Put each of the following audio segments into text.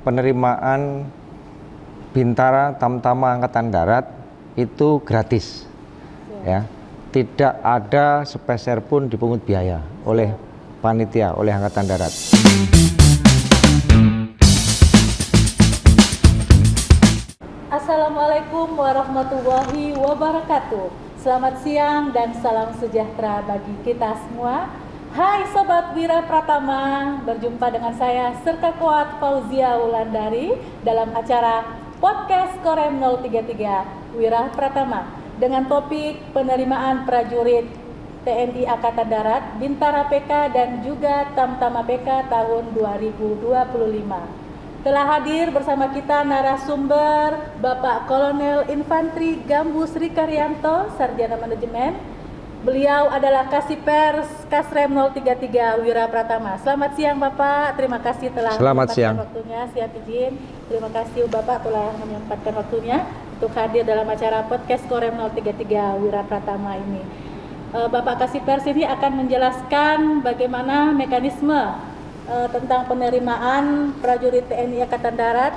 penerimaan Bintara Tamtama Angkatan Darat itu gratis, ya. Tidak ada sepeser pun dipungut biaya oleh panitia, oleh Angkatan Darat. Assalamualaikum warahmatullahi wabarakatuh. Selamat siang dan salam sejahtera bagi kita semua. Hai Sobat Wira Pratama, berjumpa dengan saya Serka Kuat Fauzia Wulandari dalam acara Podcast Korem 033 Wira Pratama dengan topik penerimaan prajurit TNI Angkatan Darat, Bintara PK dan juga Tamtama PK tahun 2025. Telah hadir bersama kita narasumber Bapak Kolonel Infantri Gambus Rikaryanto, Sarjana Manajemen. Beliau adalah Kasipers Kasrem 033 Wira Pratama. Selamat siang Bapak, terima kasih telah menyempatkan waktunya. Siap izin, terima kasih Bapak telah menyempatkan waktunya untuk hadir dalam acara Podcast Korem 033 Wira Pratama ini. Bapak Kasipers ini akan menjelaskan bagaimana mekanisme tentang penerimaan prajurit TNI Angkatan Darat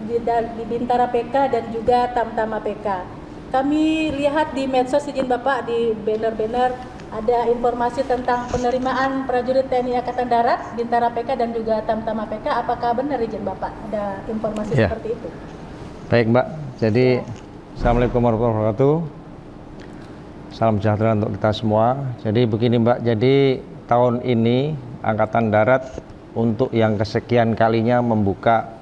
di Bintara PK dan juga Tamtama PK. Kami lihat di medsos, izin Bapak, di banner-banner ada informasi tentang penerimaan prajurit TNI Angkatan Darat, Bintara PK dan juga Tamtama PK. Apakah benar izin Bapak ada informasi seperti itu? Baik Mbak, jadi Assalamualaikum warahmatullahi wabarakatuh. Salam sejahtera untuk kita semua. Jadi begini Mbak, jadi tahun ini Angkatan Darat untuk yang kesekian kalinya membuka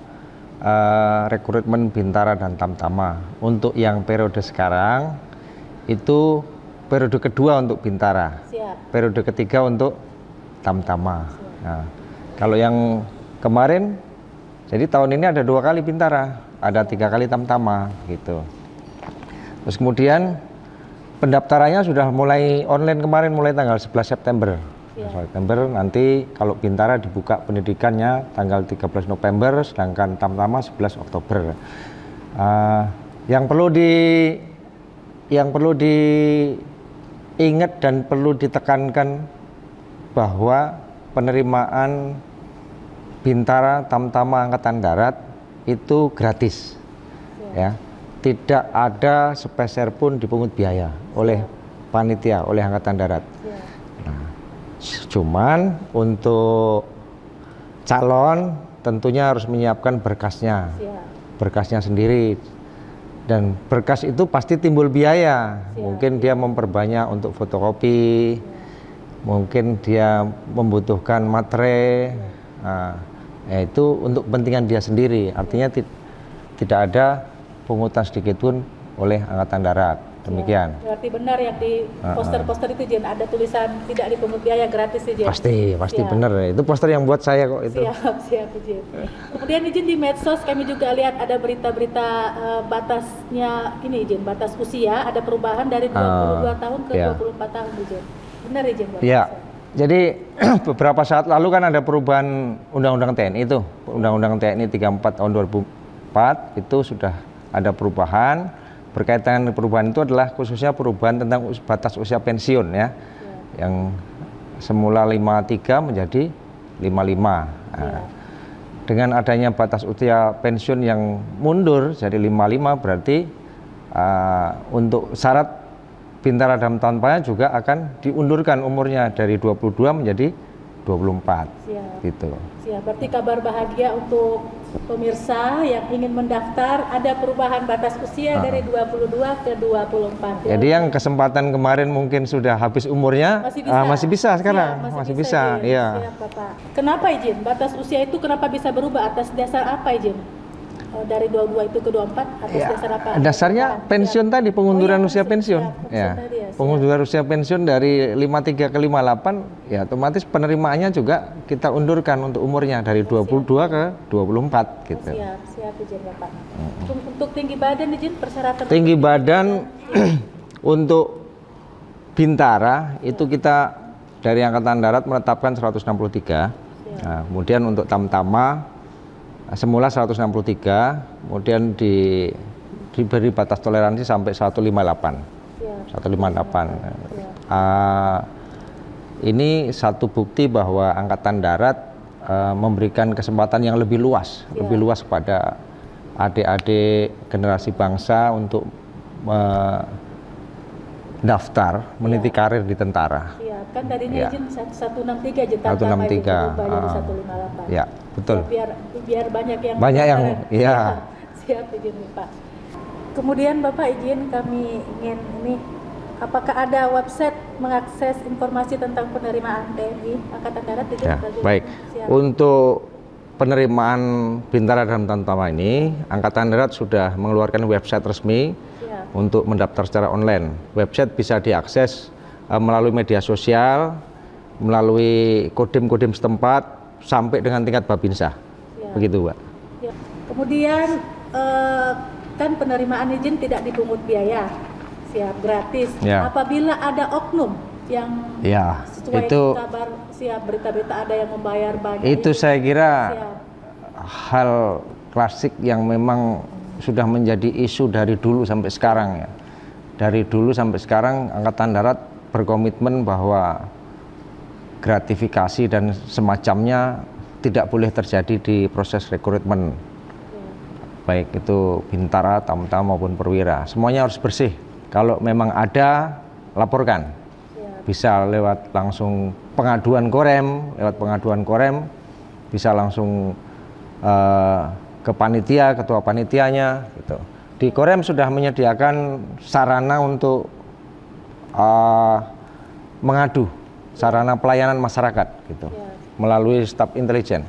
rekrutmen Bintara dan Tamtama. Untuk yang periode sekarang itu periode kedua untuk Bintara. Siap. Periode ketiga untuk Tamtama. Nah, kalau yang kemarin, jadi tahun ini ada 2 kali Bintara, ada 3 kali Tamtama gitu. Terus kemudian pendaftarannya sudah mulai online kemarin, mulai tanggal 11 September. September nanti kalau Bintara dibuka pendidikannya tanggal 13 November, sedangkan Tamtama 11 Oktober. Yang perlu diingat dan perlu ditekankan bahwa penerimaan Bintara Tamtama Angkatan Darat itu gratis, ya. Tidak ada sepeser pun dipungut biaya oleh panitia, oleh Angkatan Darat. Cuman untuk calon tentunya harus menyiapkan berkasnya, berkasnya sendiri, dan berkas itu pasti timbul biaya. Mungkin dia memperbanyak untuk fotokopi, mungkin dia membutuhkan materai, itu untuk kepentingan dia sendiri. Artinya tidak ada pungutan sedikit pun oleh Angkatan Darat. Demikian. Berarti benar yang di poster-poster itu Jen, ada tulisan tidak dipungut biaya, gratis Jen. Pasti benar. Itu poster yang buat saya kok itu. Siap Jen. Kemudian Jen, di medsos kami juga lihat ada berita-berita batasnya ini Jen, batas usia ada perubahan dari 22 tahun ke 24 tahun Jen. Benar Jen? Iya. Jadi beberapa saat lalu kan ada perubahan Undang-Undang TNI itu. Undang-Undang TNI 34 tahun 2004 itu sudah ada perubahan. Berkaitan dengan perubahan itu adalah khususnya perubahan tentang batas usia pensiun ya. Yang semula 53 menjadi 55. Dengan adanya batas usia pensiun yang mundur jadi 55 berarti untuk syarat Bintara dan Tamtama juga akan diundurkan umurnya dari 22 menjadi 24. Gitu. Berarti kabar bahagia untuk pemirsa yang ingin mendaftar, ada perubahan batas usia dari 22 ke 24. Jadi yang kesempatan kemarin mungkin sudah habis umurnya masih bisa sekarang, masih bisa. Iya. Kenapa izin batas usia itu kenapa bisa berubah, atas dasar apa izin? Dari 22 itu ke 24 atas dasar apa? Dasarnya pensiun tadi, pengunduran usia pensiun. Pengunduran usia pensiun dari 53 ke 58 ya otomatis penerimaannya juga kita undurkan untuk umurnya dari 22 ke 24 gitu. Siap izin Bapak. Untuk tinggi badan izin persyaratan. Tinggi badan untuk Bintara itu kita dari Angkatan Darat menetapkan 163. Nah, kemudian untuk Tamtama semula 163, kemudian diberi batas toleransi sampai 158. 158. Ini satu bukti bahwa Angkatan Darat memberikan kesempatan yang lebih luas, lebih luas kepada adik-adik generasi bangsa untuk daftar meniti karir di tentara. Iya, kan tadinya izin 163 juta 163 jadi 158. Ya, betul. Ya, biar banyak yang ya. Siap izin Pak. Kemudian Bapak izin kami ingin ini, apakah ada website mengakses informasi tentang penerimaan TNI Angkatan Darat di Ya, baik. Siap. Untuk penerimaan Bintara dan Tamtama ini, Angkatan Darat sudah mengeluarkan website resmi untuk mendaftar secara online. Website bisa diakses melalui media sosial, melalui kodim-kodim setempat, sampai dengan tingkat Babinsa. Begitu, Mbak. Ya. Kemudian kan penerimaan izin tidak dipungut biaya, siap gratis. Apabila ada oknum yang sesuai kabar berita-berita ada yang membayar banyak, itu saya kira hal klasik yang memang sudah menjadi isu dari dulu sampai sekarang ya. Dari dulu sampai sekarang Angkatan Darat berkomitmen bahwa gratifikasi dan semacamnya tidak boleh terjadi di proses rekrutmen. Baik itu Bintara, Tamtama maupun Perwira, semuanya harus bersih. Kalau memang ada, laporkan. Bisa lewat langsung pengaduan Korem, bisa langsung ke panitia, ketua panitianya gitu. Di Korem sudah menyediakan sarana untuk mengadu, sarana pelayanan masyarakat gitu, melalui staf intelijen.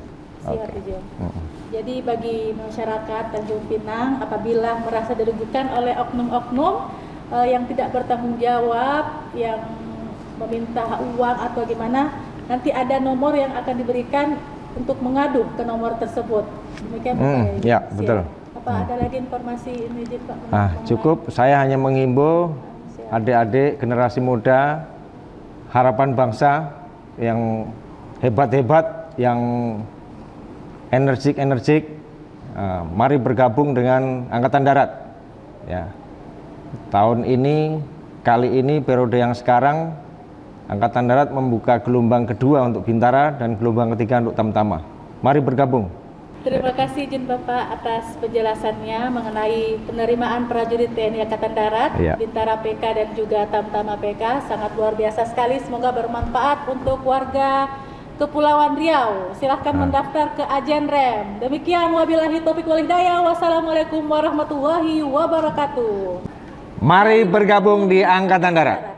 Jadi bagi masyarakat Tanjung Pinang, apabila merasa dirugikan oleh oknum-oknum yang tidak bertanggung jawab, yang meminta uang atau gimana, nanti ada nomor yang akan diberikan untuk mengadu ke nomor tersebut. Demikian Pak. Ya, betul. Apa ada lagi informasi ini Pak? Cukup, saya hanya menghimbau adik-adik generasi muda, harapan bangsa yang hebat-hebat, yang energik, mari bergabung dengan Angkatan Darat. Ya. Tahun ini, kali ini periode yang sekarang, Angkatan Darat membuka gelombang kedua untuk Bintara dan gelombang ketiga untuk Tamtama. Mari bergabung. Terima kasih izin Bapak atas penjelasannya mengenai penerimaan prajurit TNI Angkatan Darat, Bintara PK dan juga Tamtama PK. Sangat luar biasa sekali, semoga bermanfaat untuk warga Kepulauan Riau. Silahkan mendaftar ke Ajen Rem. Demikian, wabillahi taufiq wal hidayah. Wassalamualaikum warahmatullahi wabarakatuh. Mari bergabung di Angkatan Darat.